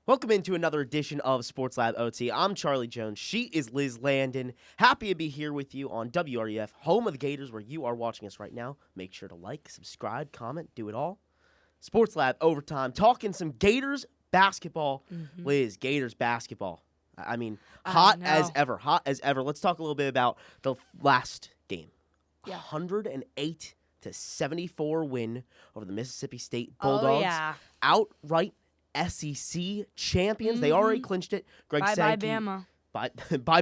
Welcome into another edition of Sports Lab OT. I'm Charlie Jones. She is Liz Landon. Happy to be here with you on WREF, home of the Gators, where you are watching us right now. Make sure to like, subscribe, comment, do it all. Sports Lab Overtime, talking some Gators basketball. Liz, Gators basketball. I mean, hot as ever. Let's talk a little bit about the last game. 108-74 win over the Mississippi State Bulldogs. Oh, yeah. Outright SEC champions. They already clinched it. Bye, Bama. Bye,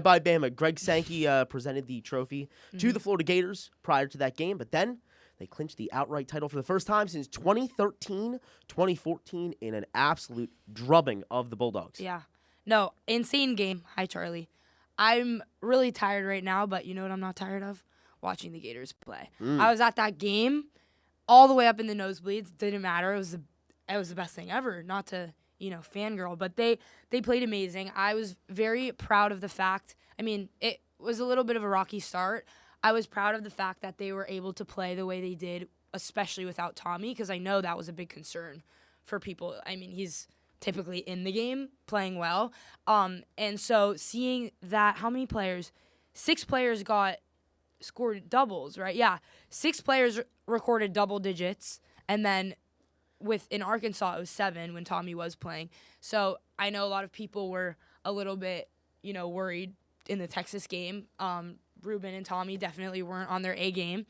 Bama. Greg Sankey presented the trophy to the Florida Gators prior to that game, but then they clinched the outright title for the first time since 2013-2014 in an absolute drubbing of the Bulldogs. Yeah. No, insane game. Hi, Charlie. I'm really tired right now, but you know what I'm not tired of? Watching the Gators play. I was at that game all the way up in the nosebleeds. Didn't matter. It was the best thing ever. Not to, fangirl, but they played amazing. I was very proud of the fact. I mean, it was a little bit of a rocky start. I was proud of the fact that they were able to play the way they did, especially without Tommy, because I know that was a big concern for people. I mean, he's typically in the game playing well. And so seeing that, how many players? 6 players scored doubles, right? Yeah. 6 players recorded double digits, and then in Arkansas, it was 7 when Tommy was playing. So I know a lot of people were a little bit, worried in the Texas game. Ruben and Tommy definitely weren't on their A game.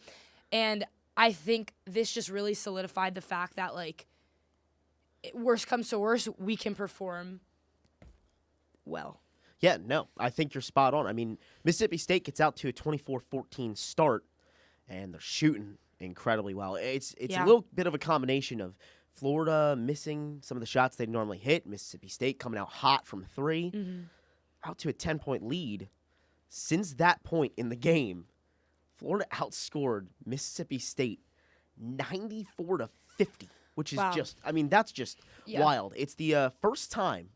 And I think this just really solidified the fact that, worst comes to worst, we can perform well. Yeah, no, I think you're spot on. I mean, Mississippi State gets out to a 24-14 start, and they're shooting incredibly well. It's a little bit of a combination of Florida missing some of the shots they normally hit, Mississippi State coming out hot from 3, out to a 10-point lead. Since that point in the game, Florida outscored Mississippi State 94-50, which is that's just wild. It's the first time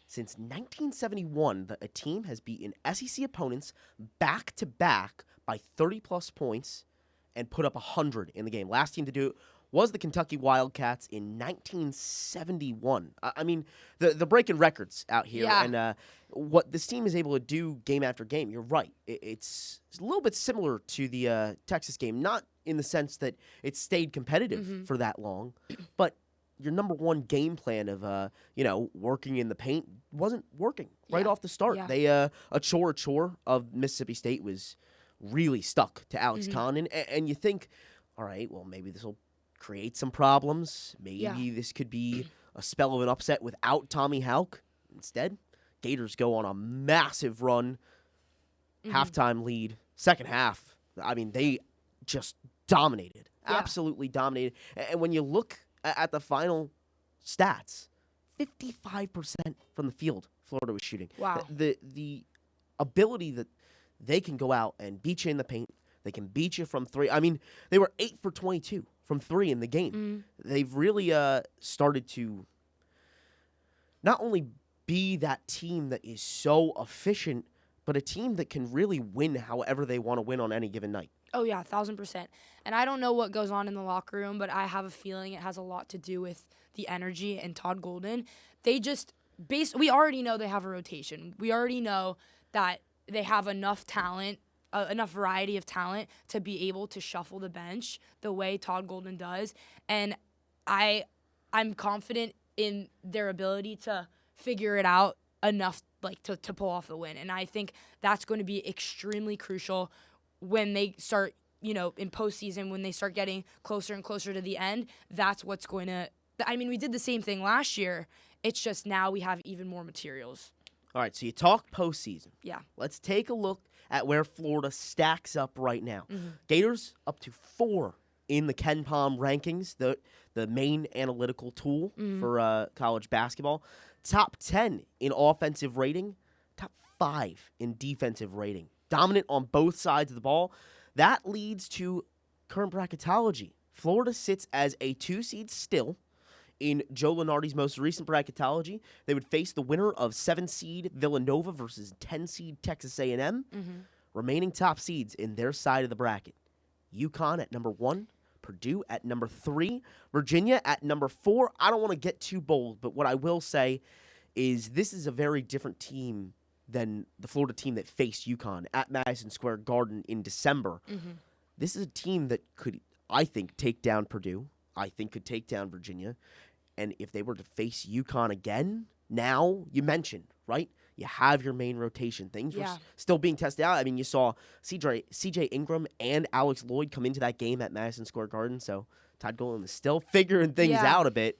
since 1971 that a team has beaten SEC opponents back-to-back by 30-plus points and put up 100 in the game. Last team to do it was the Kentucky Wildcats in 1971. I mean, the breaking records out here. Yeah. And what this team is able to do game after game, you're right. It's a little bit similar to the Texas game, not in the sense that it stayed competitive for that long, but your number one game plan of, working in the paint wasn't working right off the start. Yeah. They a chore of Mississippi State was really stuck to Alex Condon, and you think, all right, well, maybe this will create some problems. Maybe this could be a spell of an upset without Tommy Houck. Instead, Gators go on a massive run, halftime lead, second half. I mean, they just dominated, absolutely dominated. And when you look at the final stats, 55% from the field Florida was shooting. Wow. The ability that they can go out and beat you in the paint, they can beat you from 3. I mean, they were 8 for 22 from 3 in the game. They've really started to not only be that team that is so efficient, but a team that can really win however they want to win on any given night. Oh, yeah, 1,000%. And I don't know what goes on in the locker room, but I have a feeling it has a lot to do with the energy and Todd Golden. They just we already know they have a rotation. We already know that they have enough talent, enough variety of talent to be able to shuffle the bench the way Todd Golden does. And I'm confident in their ability to figure it out enough to pull off the win. And I think that's going to be extremely crucial when they start, in postseason, when they start getting closer and closer to the end. That's what's going to – I mean, we did the same thing last year. It's just now we have even more materials. All right, so you talk postseason. Yeah. Let's take a look at where Florida stacks up right now. Gators up to 4 in the KenPom rankings, the main analytical tool for college basketball. Top 10 in offensive rating, top 5 in defensive rating. Dominant on both sides of the ball. That leads to current bracketology. Florida sits as a 2 seed still. In Joe Lunardi's most recent bracketology, they would face the winner of 7 seed Villanova versus 10 seed Texas A&M. Remaining top seeds in their side of the bracket. UConn at number 1, Purdue at number 3, Virginia at number 4. I don't want to get too bold, but what I will say is this is a very different team than the Florida team that faced UConn at Madison Square Garden in December. Mm-hmm. This is a team that could, I think, take down Purdue. I think could take down Virginia. And if they were to face UConn again, now, you mentioned, right? You have your main rotation. Things were still being tested out. I mean, you saw CJ Ingram and Alex Lloyd come into that game at Madison Square Garden. So Todd Golden is still figuring things out a bit.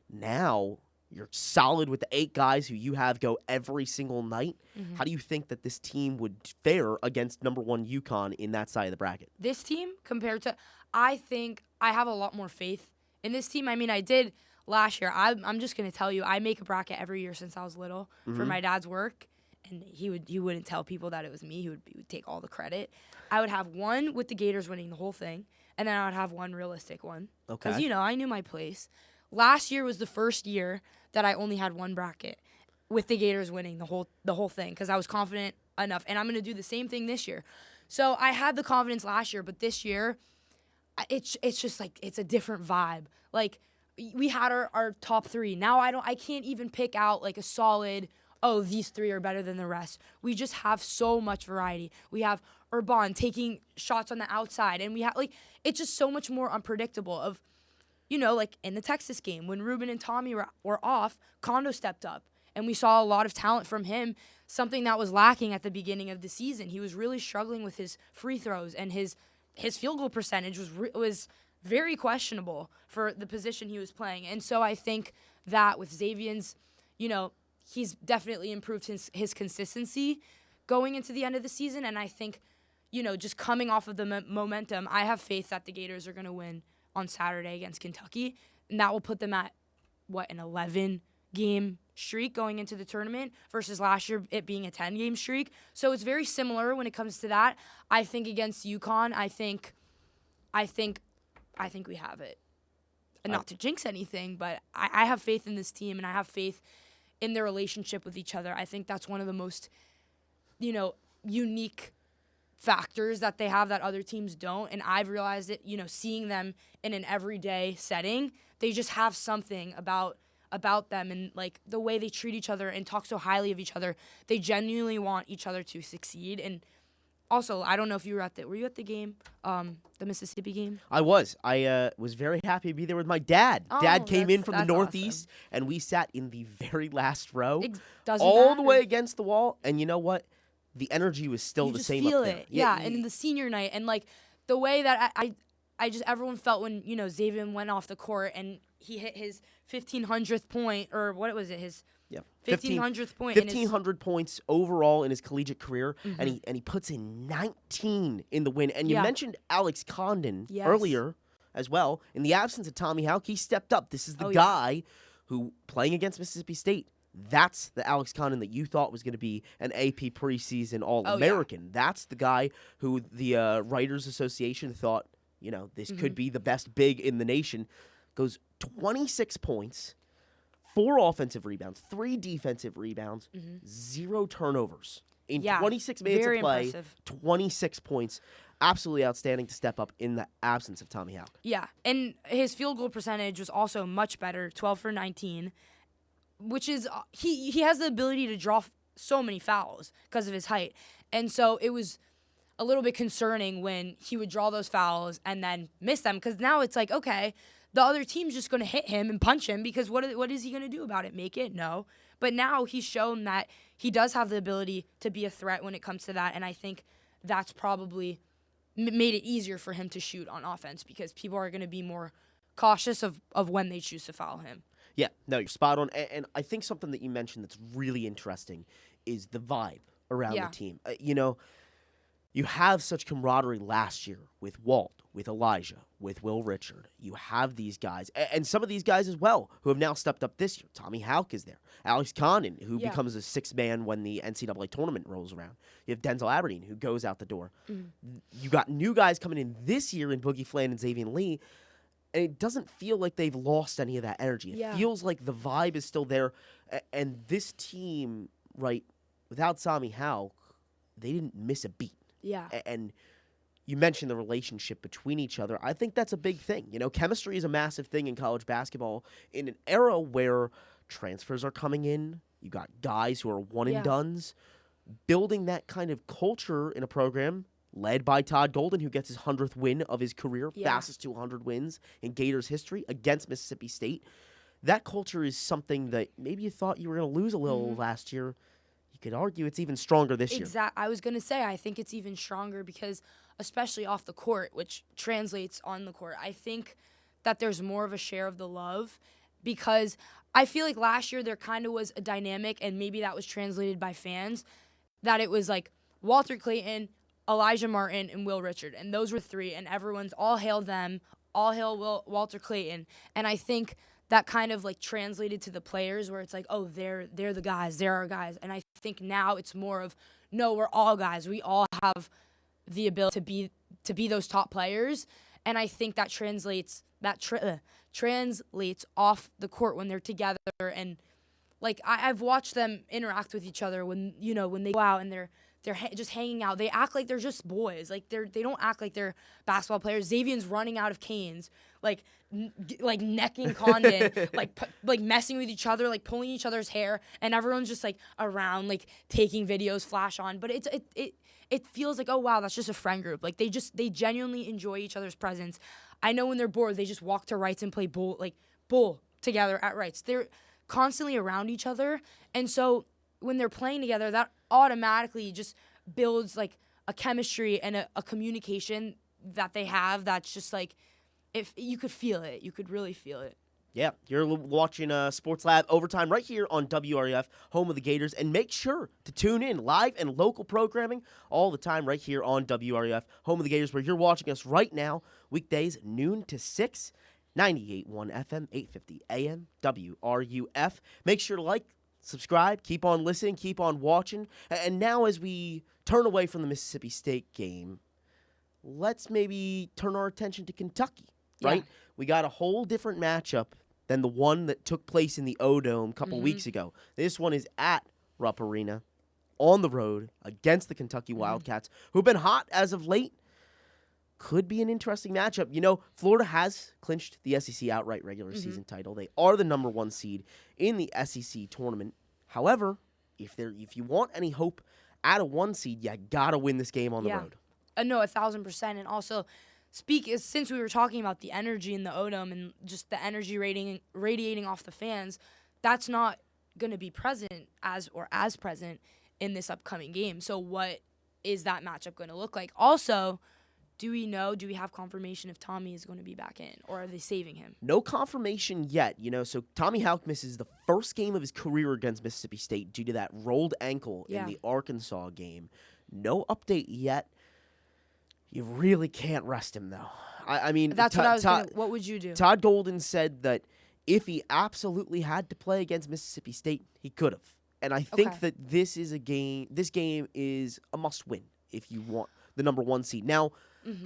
Now, you're solid with the 8 guys who you have go every single night. Mm-hmm. How do you think that this team would fare against number 1 UConn in that side of the bracket? This team compared to, I think I have a lot more faith in this team. I mean, I did last year. I'm just going to tell you, I make a bracket every year since I was little for my dad's work. And he wouldn't tell people that it was me. He would take all the credit. I would have one with the Gators winning the whole thing, and then I would have one realistic one. Okay. Because, I knew my place. Last year was the first year that I only had one bracket with the Gators winning the whole thing because I was confident enough. And I'm going to do the same thing this year. So I had the confidence last year, but this year, it's just like it's a different vibe. Like, we had our top 3. Now I can't even pick out like a solid, these 3 are better than the rest. We just have so much variety. We have Urban taking shots on the outside, and we have it's just so much more unpredictable of, like in the Texas game when Ruben and Tommy were off, Kondo stepped up, and we saw a lot of talent from him, something that was lacking at the beginning of the season. He was really struggling with his free throws, and his field goal percentage was very questionable for the position he was playing. And so I think that with Xavier's, he's definitely improved his consistency going into the end of the season. And I think, just coming off of the momentum, I have faith that the Gators are going to win on Saturday against Kentucky. And that will put them at, an 11-game streak going into the tournament versus last year it being a 10-game streak. So it's very similar when it comes to that. I think against UConn, I think we have it. And not to jinx anything, but I have faith in this team, and I have faith in their relationship with each other. I think that's one of the most, unique factors that they have that other teams don't. And I've realized it, seeing them in an everyday setting, they just have something about them and like the way they treat each other and talk so highly of each other. They genuinely want each other to succeed. And also, I don't know if you were were you at the game, the Mississippi game? I was. I was very happy to be there with my dad. Dad came in from the Northeast, and we sat in the very last row, the way against the wall. And you know what? The energy was still the same up there. You just feel it. Yeah, and the senior night, and like the way that I just everyone felt when Xavier went off the court and he hit his 1500th point, or what was it? His 1500th point. 1,500 points overall in his collegiate career, and he puts in 19 in the win. And you mentioned Alex Condon earlier as well. In the absence of Tommy Houck, he stepped up. This is the guy who, playing against Mississippi State, that's the Alex Condon that you thought was going to be an AP preseason All-American. That's the guy who the Writers Association thought, this could be the best big in the nation. Goes 26 points, 4 offensive rebounds, 3 defensive rebounds, 0 turnovers. In 26 minutes of play, impressive. 26 points. Absolutely outstanding to step up in the absence of Tommy Houck. Yeah, and his field goal percentage was also much better, 12 for 19, which is he has the ability to draw so many fouls because of his height. And so it was a little bit concerning when he would draw those fouls and then miss them, because now it's like, okay, the other team's just going to hit him and punch him because what is he going to do about it? Make it? No. But now he's shown that he does have the ability to be a threat when it comes to that, and I think that's probably made it easier for him to shoot on offense because people are going to be more cautious of when they choose to foul him. Yeah, no, you're spot on. And I think something that you mentioned that's really interesting is the vibe around the team. You have such camaraderie last year with Walt, with Elijah, with Will Richard. You have these guys, and some of these guys as well, who have now stepped up this year. Tommy Houck is there. Alex Condon, who becomes a 6th man when the NCAA tournament rolls around. You have Denzel Aberdeen, who goes out the door. You got new guys coming in this year in Boogie Flan and Xavier Lee, and it doesn't feel like they've lost any of that energy. It feels like the vibe is still there, and this team, right, without Tommy Houck, they didn't miss a beat. Yeah. And you mentioned the relationship between each other. I think that's a big thing. Chemistry is a massive thing in college basketball in an era where transfers are coming in. You got guys who are one Yeah. and dones. Building that kind of culture in a program led by Todd Golden, who gets his 100th win of his career, fastest to 100 wins in Gators history against Mississippi State. That culture is something that maybe you thought you were going to lose a little last year. You could argue it's even stronger this year. I was going to say, I think it's even stronger because, especially off the court, which translates on the court, I think that there's more of a share of the love because I feel like last year there kind of was a dynamic, and maybe that was translated by fans, that it was like Walter Clayton, Elijah Martin, and Will Richard, and those were three, and everyone's all hail them, all hail Walter Clayton, and I think that kind of like translated to the players where it's like, oh, they're the guys, they're our guys, and I think now it's more of, no, we're all guys, we all have the ability to be those top players, and I think that translates off the court when they're together, and like I've watched them interact with each other when they go out and they're just hanging out. They act like they're just boys. Like they don't act like they're basketball players. Xavier's running out of canes, like necking Condon, like messing with each other, like pulling each other's hair, and everyone's just like around, like taking videos, flash on. But it feels like, oh wow, that's just a friend group. Like they genuinely enjoy each other's presence. I know when they're bored, they just walk to Wrights and play bull together at Wrights. They're constantly around each other, and so when they're playing together, that automatically just builds like a chemistry and a communication that they have that's just like, if you could feel it, you could really feel it. Yeah, you're watching Sports Lab Overtime right here on WREF, home of the Gators, and make sure to tune in live and local programming all the time right here on WREF, home of the Gators, where you're watching us right now, weekdays noon to 6, 98.1 FM, 850 AM, WRUF. Make sure to like, subscribe, keep on listening, keep on watching. And now as we turn away from the Mississippi State game, let's maybe turn our attention to Kentucky, right? Yeah. We got a whole different matchup than the one that took place in the O-Dome a couple weeks ago. This one is at Rupp Arena, on the road, against the Kentucky Wildcats, who've been hot as of late. Could be an interesting matchup. You know, Florida has clinched the SEC outright regular season title. They are the number 1 seed in the SEC tournament. However, if you want any hope at a 1 seed, you gotta win this game on the road. No, 1,000%. And also, since we were talking about the energy in the O-Dome and just the energy radiating off the fans, that's not going to be present as present in this upcoming game. So what is that matchup going to look like? Also, do we have confirmation if Tommy is going to be back in, or are they saving him? No confirmation yet, so Tommy Houck misses the first game of his career against Mississippi State due to that rolled ankle in the Arkansas game. No update yet. You really can't rest him, though. I mean, that's what I was going to. What would you do? Todd Golden said that if he absolutely had to play against Mississippi State, he could have. And I think that this game is a must-win if you want the number 1 seed. Now,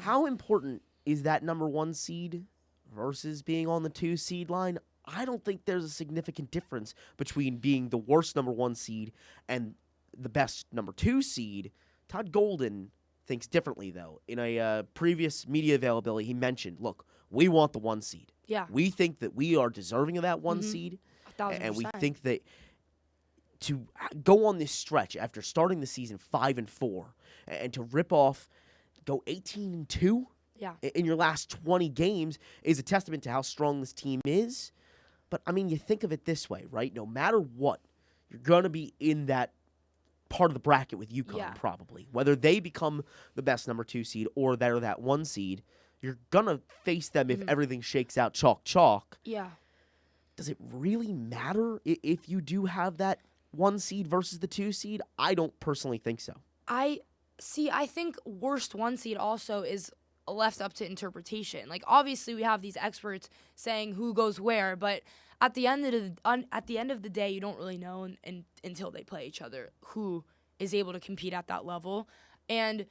how important is that number 1 seed versus being on the 2 seed line? I don't think there's a significant difference between being the worst number 1 seed and the best number 2 seed. Todd Golden thinks differently, though. In a previous media availability, he mentioned, look, we want the 1 seed. Yeah. We think that we are deserving of that 1 seed. 1,000%. And we think that to go on this stretch after starting the season 5-4 and to rip off, go 18-2 in your last 20 games is a testament to how strong this team is. But, I mean, you think of it this way, right? No matter what, you're going to be in that part of the bracket with UConn probably. Whether they become the best number 2 seed or they're that 1 seed, you're going to face them if everything shakes out chalk. Yeah. Does it really matter if you do have that 1 seed versus the 2 seed? I don't personally think so. I think worst 1 seed also is left up to interpretation. Like, obviously we have these experts saying who goes where, but at the end of the day, you don't really know until they play each other who is able to compete at that level. And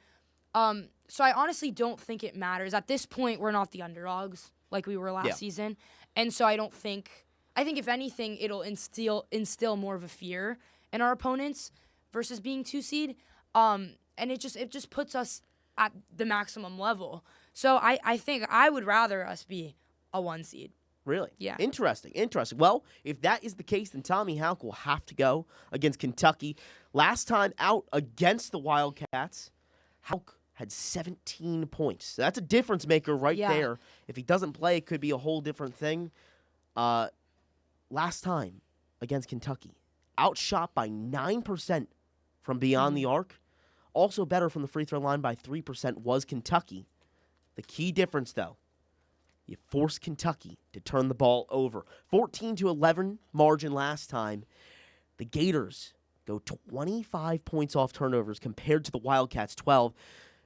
so I honestly don't think it matters. At this point, we're not the underdogs like we were last season. And so I think if anything, it'll instill more of a fear in our opponents versus being 2 seed. And it just puts us at the maximum level. So I think I would rather us be a 1 seed. Really? Yeah. Interesting. Well, if that is the case, then Tommy Houck will have to go against Kentucky. Last time out against the Wildcats, Houck had 17 points. So that's a difference maker right there. If he doesn't play, it could be a whole different thing. Last time against Kentucky, outshot by 9% from beyond the arc. Also better from the free throw line by 3% was Kentucky. The key difference, though, you forced Kentucky to turn the ball over. 14-11 margin last time. The Gators go 25 points off turnovers compared to the Wildcats 12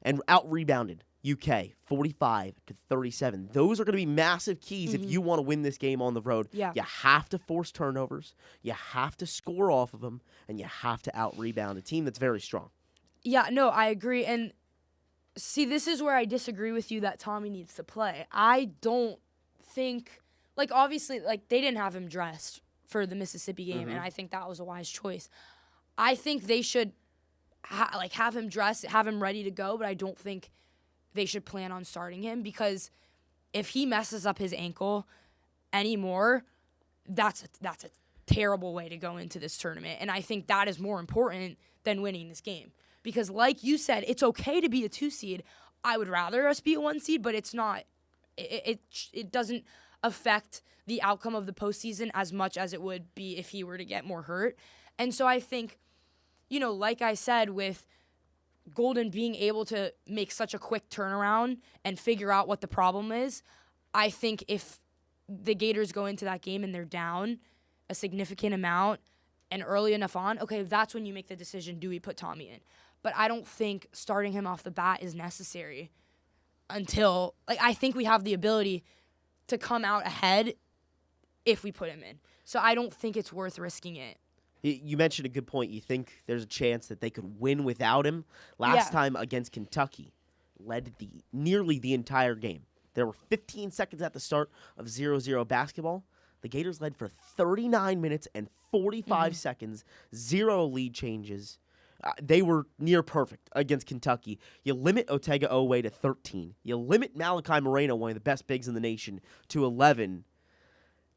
and out-rebounded UK 45-37. Those are going to be massive keys if you want to win this game on the road. Yeah. You have to force turnovers, you have to score off of them, and you have to out-rebound a team that's very strong. Yeah, no, I agree. And see, this is where I disagree with you that Tommy needs to play. I don't think, obviously, they didn't have him dressed for the Mississippi game, and I think that was a wise choice. I think they should, have him dressed, have him ready to go, but I don't think they should plan on starting him because if he messes up his ankle anymore, that's a terrible way to go into this tournament, and I think that is more important than winning this game. Because like you said, it's okay to be a 2 seed. I would rather us be a 1 seed, but it's not. It doesn't affect the outcome of the postseason as much as it would be if he were to get more hurt. And so I think, like I said, with Golden being able to make such a quick turnaround and figure out what the problem is, I think if the Gators go into that game and they're down a significant amount and early enough on, okay, that's when you make the decision, do we put Tommy in? But I don't think starting him off the bat is necessary until, I think we have the ability to come out ahead if we put him in. So I don't think it's worth risking it. You mentioned a good point. You think there's a chance that they could win without him? Last time against Kentucky, led nearly the entire game. There were 15 seconds at the start of 0-0 basketball. The Gators led for 39 minutes and 45 seconds, 0 lead changes. They were near perfect against Kentucky. You limit Otega Oweh to 13. You limit Malachi Moreno, one of the best bigs in the nation, to 11.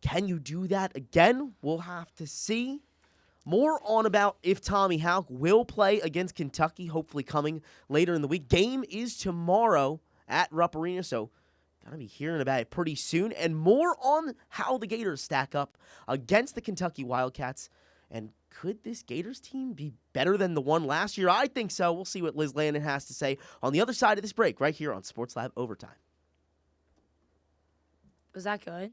Can you do that again? We'll have to see. More on about if Tommy Houck will play against Kentucky, hopefully coming later in the week. Game is tomorrow at Rupp Arena, so going to be hearing about it pretty soon. And more on how the Gators stack up against the Kentucky Wildcats. And could this Gators team be better than the one last year? I think so. We'll see what Liz Landon has to say on the other side of this break right here on Sports Lab Overtime. Was that good?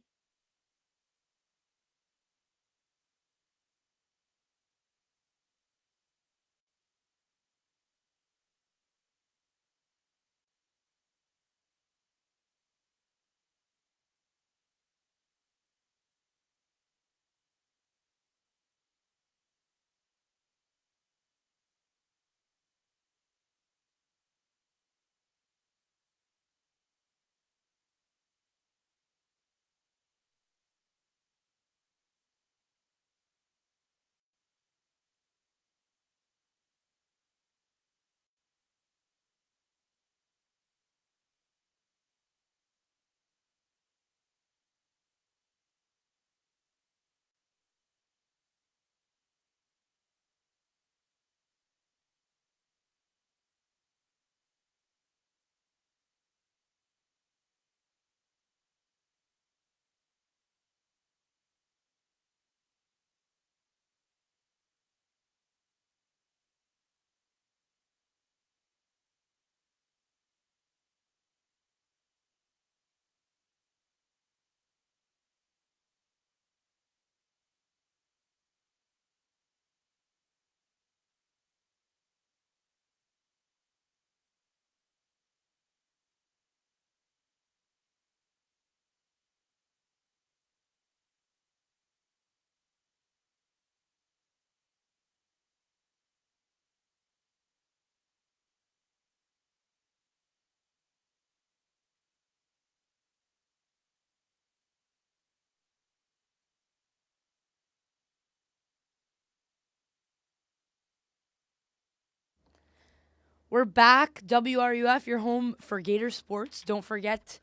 We're back. WRUF, your home for Gator sports. Don't forget.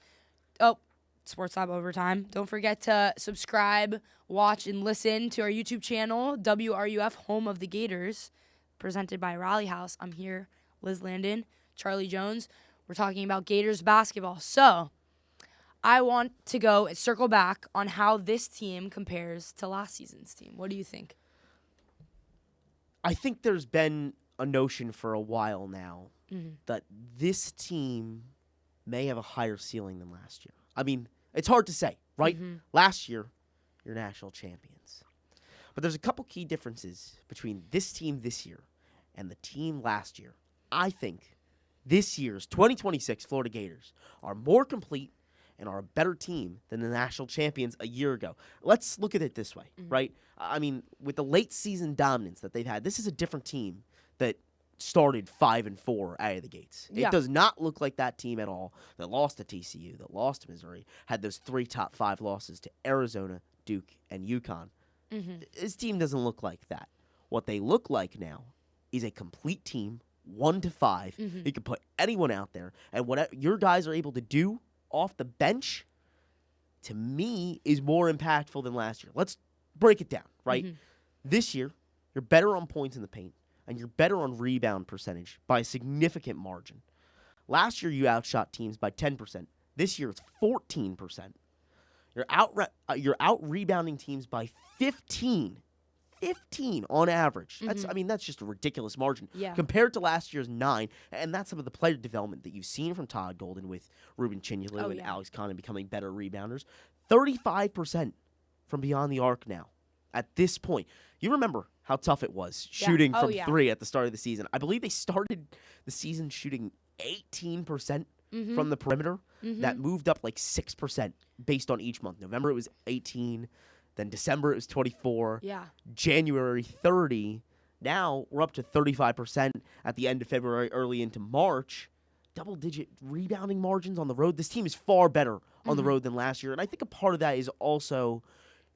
Oh, Sports Lab Overtime. Don't forget to subscribe, watch, and listen to our YouTube channel, WRUF Home of the Gators, presented by Raleigh House. I'm here, Liz Landon, Charlie Jones. We're talking about Gators basketball. So I want to go and circle back on how this team compares to last season's team. What do you think? I think there's been a notion for a while now that this team may have a higher ceiling than last year. I mean, it's hard to say, right? Last year, you're national champions. But there's a couple key differences between this team this year and the team last year. I think this year's 2026 Florida Gators are more complete and are a better team than the national champions a year ago. Let's look at it this way, right? I mean, with the late season dominance that they've had, this is a different team that started 5-4 out of the gates. Yeah. It does not look like that team at all that lost to TCU, that lost to Missouri, had those 3 top 5 losses to Arizona, Duke, and UConn. This team doesn't look like that. What they look like now is a complete team, 1-5. You can put anyone out there, and what your guys are able to do off the bench, to me, is more impactful than last year. Let's break it down, right? This year, you're better on points in the paint, and you're better on rebound percentage by a significant margin. Last year, you outshot teams by 10%. This year, it's 14%. You're out-rebounding teams by 15 on average. That's just a ridiculous margin. Compared to last year's 9, and that's some of the player development that you've seen from Todd Golden with Ruben Chinyelu and Alex Connon becoming better rebounders. 35% from beyond the arc now. At this point, you remember how tough it was shooting from 3 at the start of the season. I believe they started the season shooting 18% from the perimeter. That moved up like 6% based on each month. November it was 18, then December it was 24, January 30. Now we're up to 35% at the end of February, early into March. Double-digit rebounding margins on the road. This team is far better on the road than last year, and I think a part of that is also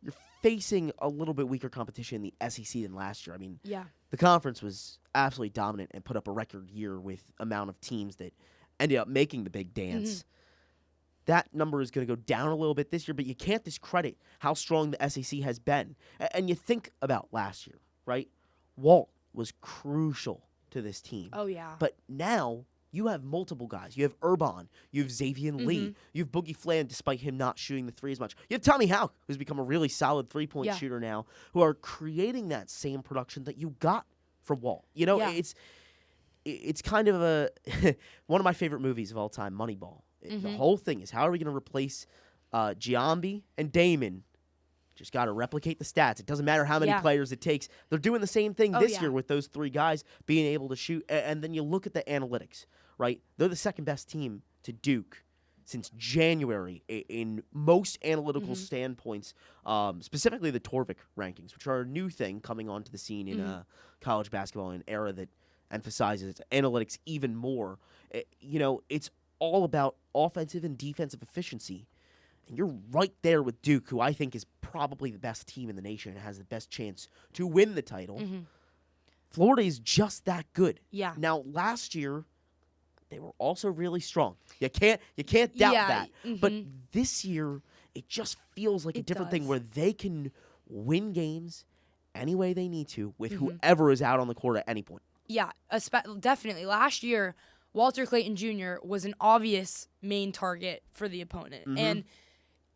you're facing a little bit weaker competition in the SEC than last year. I mean, the conference was absolutely dominant and put up a record year with amount of teams that ended up making the big dance. That number is going to go down a little bit this year, but you can't discredit how strong the SEC has been. And you think about last year, right? Walt was crucial to this team. But now you have multiple guys. You have Urban. You have Xavier Lee. You have Boogie Flan, despite him not shooting the 3 as much. You have Tommy Houck, who's become a really solid 3-point shooter now, who are creating that same production that you got from Walt. You know, it's kind of a one of my favorite movies of all time, Moneyball. The whole thing is, how are we going to replace Giambi and Damon? Just got to replicate the stats. It doesn't matter how many players it takes. They're doing the same thing this year with those 3 guys being able to shoot. And then you look at the analytics, right? They're the second best team to Duke since January in most analytical standpoints, specifically the Torvik rankings, which are a new thing coming onto the scene in college basketball in an era that emphasizes analytics even more. It's all about offensive and defensive efficiency. And you're right there with Duke, who I think is probably the best team in the nation and has the best chance to win the title. Florida is just that good. Now, last year, they were also really strong. You can't doubt that. But this year, it just feels like a different thing where they can win games any way they need to with whoever is out on the court at any point. Yeah, definitely. Last year, Walter Clayton Jr. was an obvious main target for the opponent. And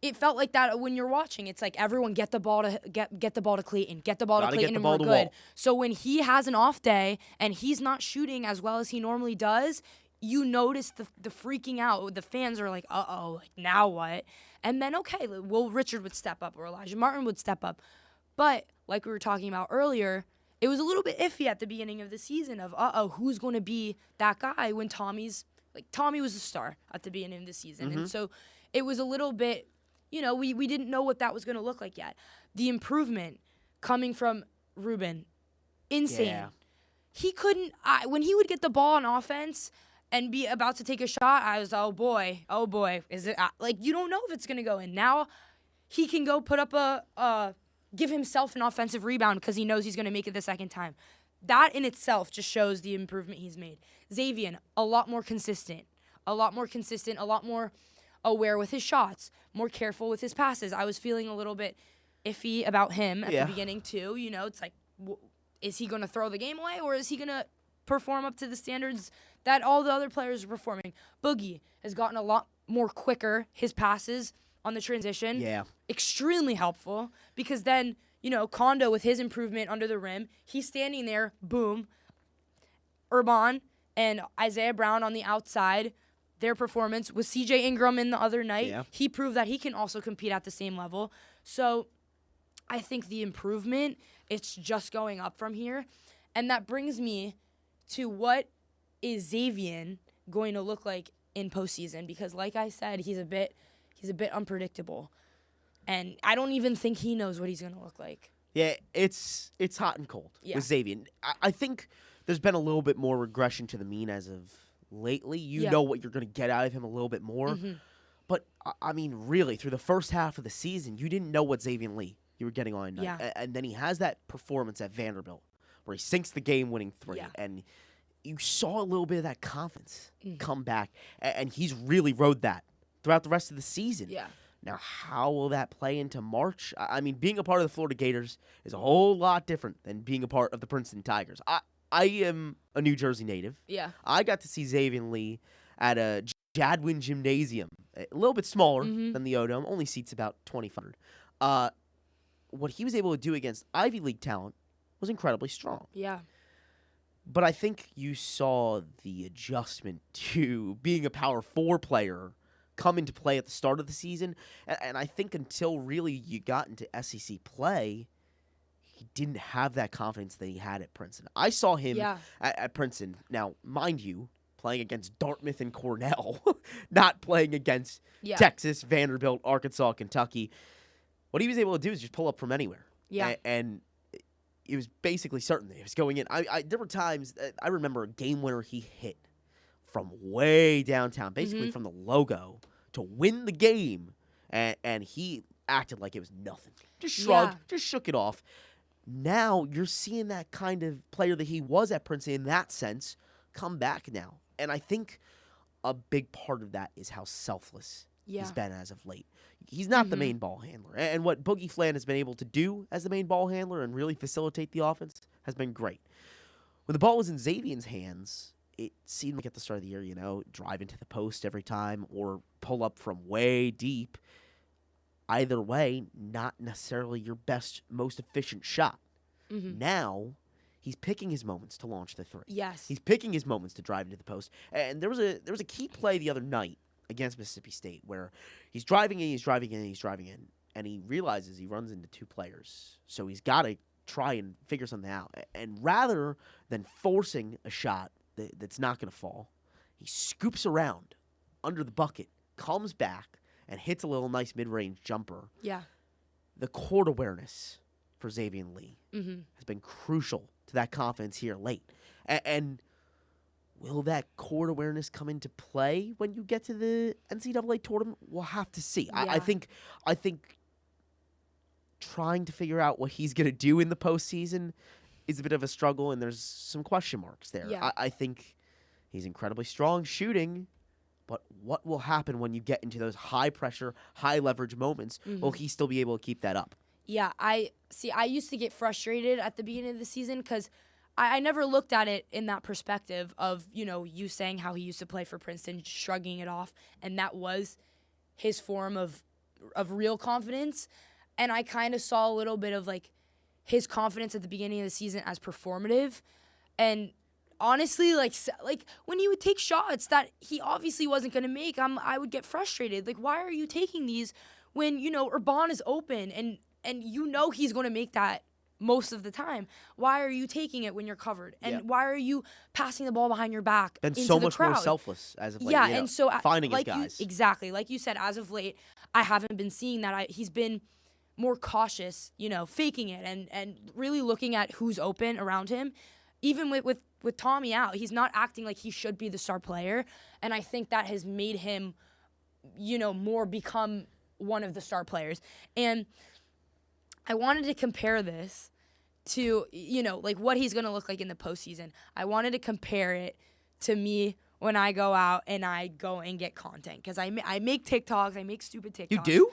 it felt like that when you're watching. It's like everyone get the ball to get the ball to Clayton, get the ball to Clayton, and we're good. Walt. So when he has an off day and he's not shooting as well as he normally does, you notice the freaking out. The fans are like, like, now what? And then, okay, Will Richard would step up or Elijah Martin would step up. But like we were talking about earlier, it was a little bit iffy at the beginning of the season of, who's going to be that guy when Tommy was a star at the beginning of the season. And so it was a little bit, we didn't know what that was going to look like yet. The improvement coming from Ruben, insane. Yeah. He couldn't, when he would get the ball on offense and be about to take a shot, I was, oh boy, is it, you don't know if it's going to go in. Now he can go put up give himself an offensive rebound because he knows he's going to make it the second time. That in itself just shows the improvement he's made. Xavier, a lot more consistent, a lot more aware with his shots, more careful with his passes. I was feeling a little bit iffy about him at the beginning too. You know, it's like, is he going to throw the game away, or is he going to perform up to the standards that all the other players are performing? Boogie has gotten a lot more quicker. His passes on the transition, extremely helpful, because then, you know, Kondo with his improvement under the rim, he's standing there, boom. Urban and Isaiah Brown on the outside, their performance with CJ Ingram in the other night, he proved that he can also compete at the same level. So I think the improvement, it's just going up from here. And that brings me to what is Xavier going to look like in postseason, because like I said, he's a bit unpredictable. And I don't even think he knows what he's going to look like. Yeah, it's hot and cold with Xavier. I think there's been a little bit more regression to the mean as of lately. You know what you're going to get out of him a little bit more. But, I mean, really, through the first half of the season, you didn't know what Xavier Lee you were getting on night. And then he has that performance at Vanderbilt where he sinks the game-winning three. And you saw a little bit of that confidence come back. And he's really rode that throughout the rest of the season. Now, how will that play into March? I mean, being a part of the Florida Gators is a whole lot different than being a part of the Princeton Tigers. I am a New Jersey native. I got to see Xavier Lee at a Jadwin Gymnasium, a little bit smaller than the O-Dome, only seats about 2,500. What he was able to do against Ivy League talent was incredibly strong. But I think you saw the adjustment to being a Power 4 player come into play at the start of the season. And I think until really you got into SEC play, he didn't have that confidence that he had at Princeton. I saw him at Princeton. Now, mind you, playing against Dartmouth and Cornell, not playing against Texas, Vanderbilt, Arkansas, Kentucky. What he was able to do is just pull up from anywhere. And it was basically certain that he was going in. There were times, I remember a game winner he hit from way downtown, basically from the logo, to win the game, and he acted like it was nothing. Just shrugged, just shook it off. Now you're seeing that kind of player that he was at Princeton in that sense come back now. And I think a big part of that is how selfless he's been as of late. He's not the main ball handler. And what Boogie Flan has been able to do as the main ball handler and really facilitate the offense has been great. When the ball was in Xavier's hands, it seemed like at the start of the year, you know, drive into the post every time or pull up from way deep. Either way, not necessarily your best, most efficient shot. Now, he's picking his moments to launch the three. He's picking his moments to drive into the post. And there was a key play the other night against Mississippi State where he's driving in, and he realizes he runs into two players. So he's got to try and figure something out. And rather than forcing a shot that's not going to fall, he scoops around under the bucket, comes back, and hits a little nice mid-range jumper. The court awareness for Xavier Lee has been crucial to that confidence here late. And will that court awareness come into play when you get to the NCAA tournament? We'll have to see. I think trying to figure out what he's going to do in the postseason is a bit of a struggle, and there's some question marks there. I think he's incredibly strong shooting, but what will happen when you get into those high-pressure, high-leverage moments? Will he still be able to keep that up? I used to get frustrated at the beginning of the season because I never looked at it in that perspective of, you know, you saying how he used to play for Princeton, shrugging it off, and that was his form of real confidence. And I kind of saw a little bit of, like, his confidence at the beginning of the season as performative. And honestly, like when he would take shots that he obviously wasn't going to make, I would get frustrated. Like, why are you taking these when, you know, Urban is open and you know he's going to make that most of the time? Why are you taking it when you're covered? And why are you passing the ball behind your back into so the much crowd? More selfless as of late. Yeah, you know, and so finding like his guys. Exactly. Like you said, as of late, I haven't been seeing that. He's been more cautious, you know, faking it and really looking at who's open around him. Even with Tommy out, he's not acting like he should be the star player. And I think that has made him, you know, more become one of the star players. And I wanted to compare this to, you know, like what he's going to look like in the postseason. I wanted to compare it to me when I go out and I go and get content because I make TikToks. I make stupid TikToks. You do?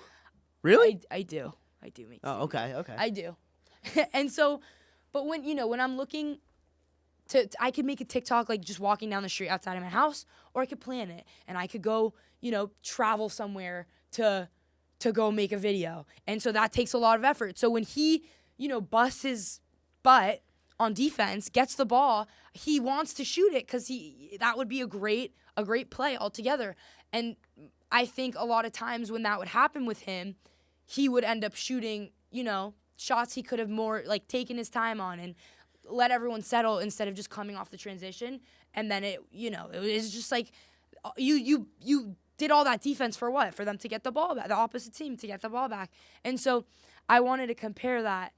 Really? I do. I do make. Oh, okay. I do. And so, but when I'm looking I could make a TikTok like just walking down the street outside of my house, or I could plan it and I could go, travel somewhere to go make a video. And so that takes a lot of effort. So when he, busts his butt on defense, gets the ball, he wants to shoot it because that would be a great play altogether. And I think a lot of times when that would happen with him, he would end up shooting, shots he could have more like taken his time on and let everyone settle instead of just coming off the transition. And then it was just like you did all that defense for what? For them to get the ball back, the opposite team to get the ball back. And so I wanted to compare that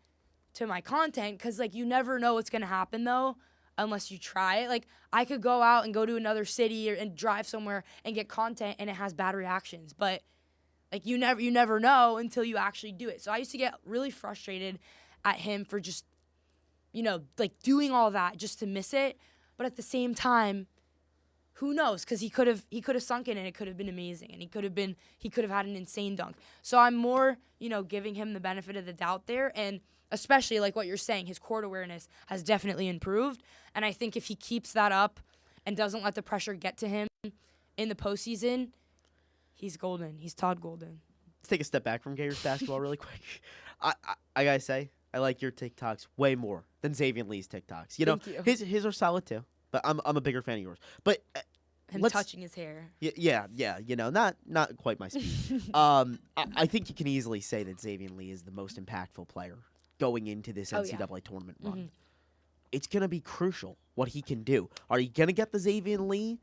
to my content because, like, you never know what's going to happen, though, unless you try it. Like, I could go out and go to another city and drive somewhere and get content, and it has bad reactions. But, like, you never know until you actually do it. So I used to get really frustrated at him for just, doing all that just to miss it. But at the same time, who knows? Because he could have sunk in and it could have been amazing, and he could have had an insane dunk. So I'm more, giving him the benefit of the doubt there, and especially like what you're saying, his court awareness has definitely improved. And I think if he keeps that up and doesn't let the pressure get to him in the postseason, he's golden. He's Todd Golden. Let's take a step back from Gators basketball really quick. I gotta say, I like your TikToks way more than Xavier Lee's TikToks. Thank you. His are solid too, but I'm a bigger fan of yours. But him touching his hair. Yeah. Not quite my speed. I think you can easily say that Xavier Lee is the most impactful player going into this NCAA tournament run. Mm-hmm. It's gonna be crucial what he can do. Are you gonna get the Xavier Lee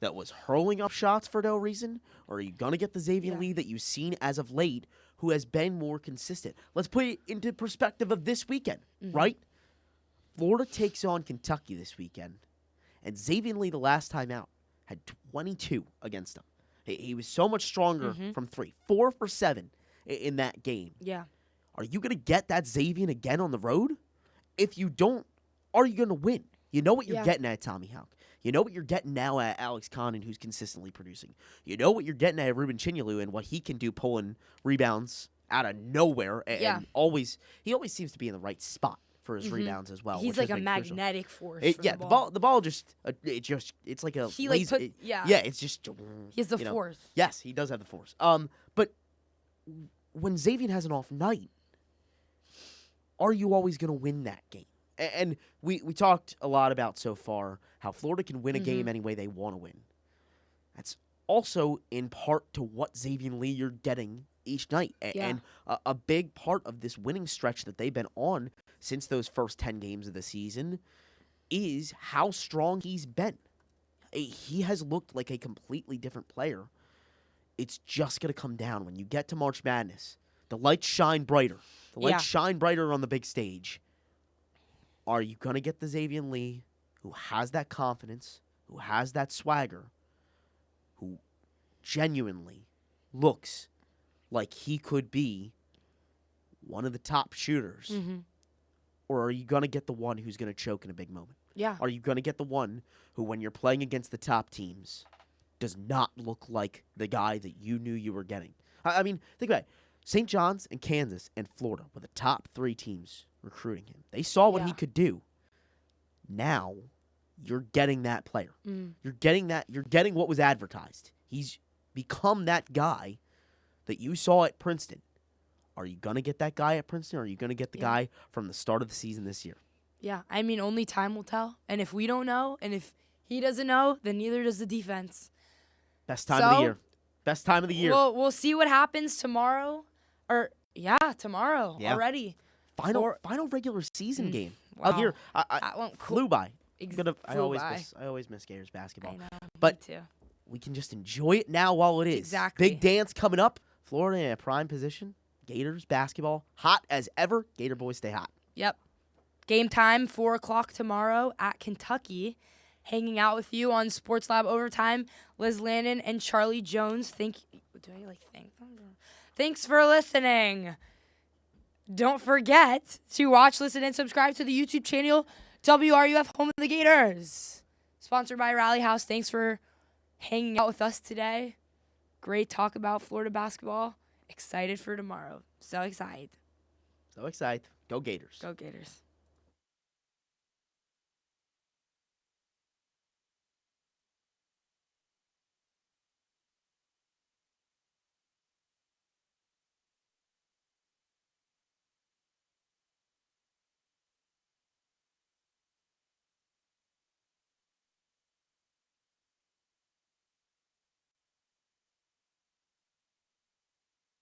that was hurling up shots for no reason, or are you gonna get the Xavier Lee that you've seen as of late, who has been more consistent? Let's put it into perspective of this weekend, right? Florida takes on Kentucky this weekend, and Xavier Lee the last time out had 22 against them. He was so much stronger from three. 4 for 7 in that game. Yeah. Are you going to get that Xavier again on the road? If you don't, are you going to win? You know what you're getting at Tommy Houck. You know what you're getting now at Alex Condon, who's consistently producing. You know what you're getting at Ruben Chinyelu and what he can do pulling rebounds out of nowhere. And he always seems to be in the right spot for his rebounds as well. He's like a magnetic force. The ball just it's like a laser. It's just he has the force. Yes, he does have the force. But when Xavier has an off night, are you always going to win that game? And we talked a lot about so far how Florida can win a game any way they want to win. That's also in part to what Xavier Lee you're getting each night. And a big part of this winning stretch that they've been on since those first 10 games of the season is how strong he's been. He has looked like a completely different player. It's just going to come down when you get to March Madness. The lights shine brighter. The lights shine brighter on the big stage. Are you going to get the Xavier Lee who has that confidence, who has that swagger, who genuinely looks like he could be one of the top shooters? Or are you going to get the one who's going to choke in a big moment? Yeah. Are you going to get the one who, when you're playing against the top teams, does not look like the guy that you knew you were getting? I mean, think about it. St. John's and Kansas and Florida were the top 3 teams recruiting him. They saw what he could do. Now, you're getting that player. You're getting that. You're getting what was advertised. He's become that guy that you saw at Princeton. Are you going to get that guy at Princeton, or are you going to get the guy from the start of the season this year? Yeah, I mean, only time will tell. And if we don't know, and if he doesn't know, then neither does the defense. Best time of the year. Best time of the year. We'll see what happens tomorrow. Tomorrow already. Final regular season game. Wow. Here, I flew by. I always miss Gators basketball. I know. But me too. We can just enjoy it now while it is. Exactly. Big dance coming up. Florida in a prime position. Gators basketball hot as ever. Gator boys stay hot. Yep. Game time 4:00 tomorrow at Kentucky. Hanging out with you on Sports Lab Overtime, Liz Landon and Charlie Jones. Thank them? Thanks for listening. Don't forget to watch, listen, and subscribe to the YouTube channel WRUF Home of the Gators. Sponsored by Rally House. Thanks for hanging out with us today. Great talk about Florida basketball. Excited for tomorrow. So excited. So excited. Go Gators. Go Gators.